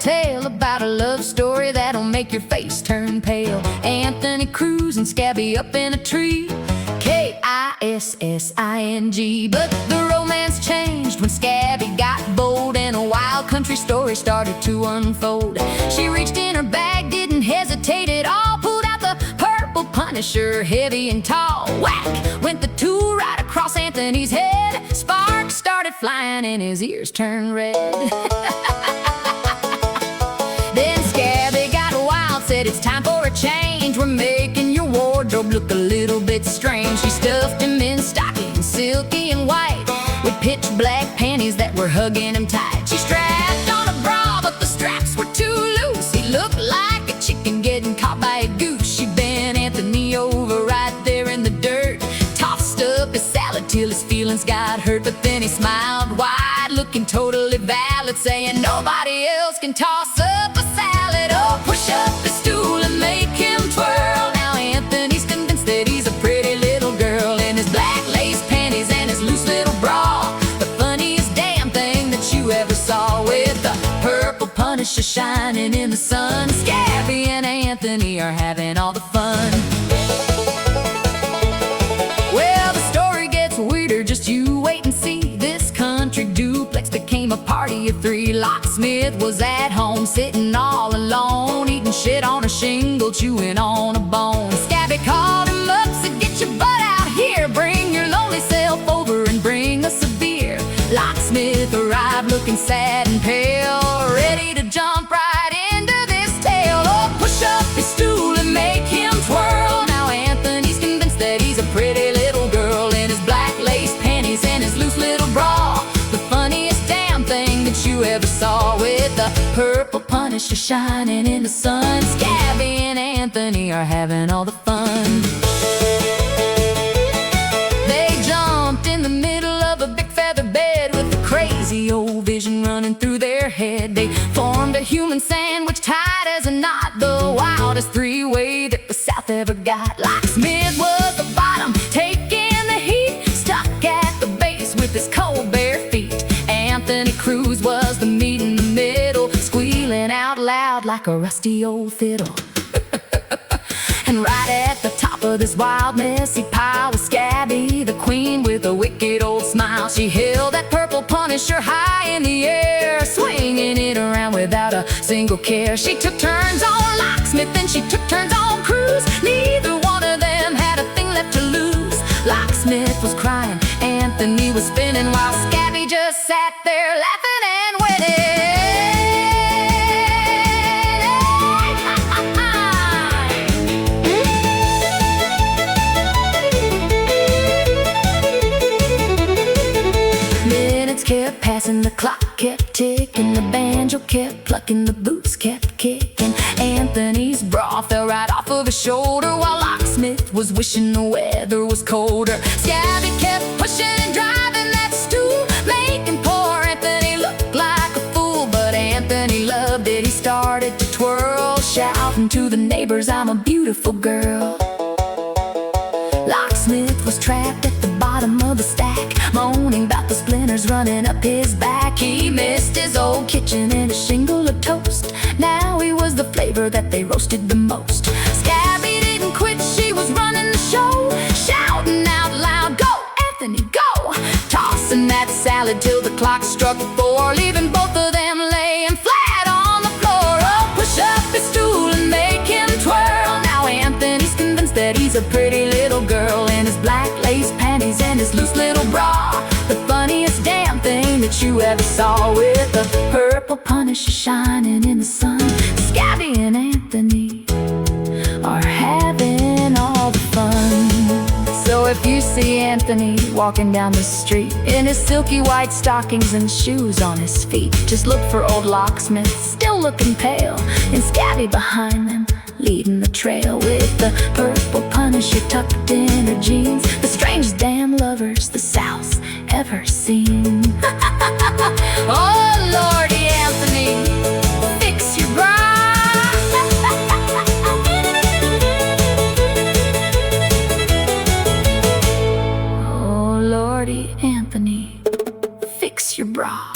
tale about a love story that'll make your face turn pale. Anthony Cruz and Scabby up in a tree, Kissing. But the romance changed when Scabby got bold, and a wild country story started to unfold. She reached in her bag, didn't hesitate at all, pulled out the purple Punisher, heavy and tall. Whack went the tool right across Anthony's head. Sparks started flying and his ears turned red. Then Scabby got wild, said it's time for a change. We're making your wardrobe look a little bit strange. She stuffed him in stockings, silky and white, with pitch black panties that were hugging him tight. She strapped on a bra, but the straps were too loose. He looked like a chicken getting caught by a goose. She bent Anthony over right there in the dirt, tossed up his salad till his feelings got hurt. But then he smiled wide, looking totally valid, saying nobody else can toss up a salad. Oh, push up his stool and make him twirl. Now Anthony's convinced that he's a pretty little girl in his black lace panties and his loose little bra. The funniest damn thing that you ever saw, with the purple Punisher shining in the sun. Scabby and Anthony are having all the fun. Well, the story gets weirder, just you wait and see. This country duplex became a party of three. Locksmith was at home, sitting all alone, eating shit on a shingle, chewing on a bone. Scabby called him up, said, get your butt out here, bring your lonely self over and bring us a beer. Locksmith arrived looking sad and pale, ready to jump right into this tale. Oh, push up his stool and make him twirl. Now Anthony's convinced that he's a pretty little girl in his black lace panties and his loose little bra. The funniest damn thing that you ever saw, with the purple Punisher shining in the sun. Scabby and Anthony are having all the fun. They jumped in the middle of a big feather bed, with a crazy old vision running through their head. They formed a human sandwich tight as a knot, the wildest three-way that the South ever got. Locksmith was the bottom, taking the heat, stuck at the base with his cold bare feet. Anthony Cruz was the meat in the middle, squealing out loud like a rusty old fiddle. And right at the top of this wild messy pile was Scabby, the queen with a wicked old smile. She held that purple Punisher high in the air, swinging it around without a single care. She took turns on Locksmith and she took turns on Cruz. Neither one of them had a thing left to lose. Locksmith was crying, Anthony was spinning, while Scabby just sat there laughing and winning. Kept passing, the clock kept ticking, the banjo kept plucking, the boots kept kicking. Anthony's bra fell right off of his shoulder, while Locksmith was wishing the weather was colder. Scabby kept pushing and driving that stool, making poor Anthony look like a fool. But Anthony loved it, he started to twirl, shouting to the neighbors, I'm a beautiful girl. Locksmith was trapped at the bottom of the stack, moaning about the splinters running up his back. He missed his old kitchen and a shingle of toast. Now he was the flavor that they roasted the most. Scabby didn't quit, she was running the show, shouting out loud, go Anthony, go! Tossing that salad till the clock struck 4, leaving both of them laying flat on the floor. Oh, push up his stool and make him twirl. Now Anthony's convinced that he's a pretty little girl in his black lace panties and his loose little bra. The funniest damn thing that you ever saw, with the purple Punisher shining in the sun. Scabby and Anthony are having all the fun. So if you see Anthony walking down the street in his silky white stockings and shoes on his feet, just look for old Locksmith, still looking pale, and Scabby behind them, leading the trail, with the purple Punisher tucked in her jeans. The strangest damn lovers the South's ever seen. Oh, Lordy Anthony, fix your bra. Oh, Lordy Anthony, fix your bra.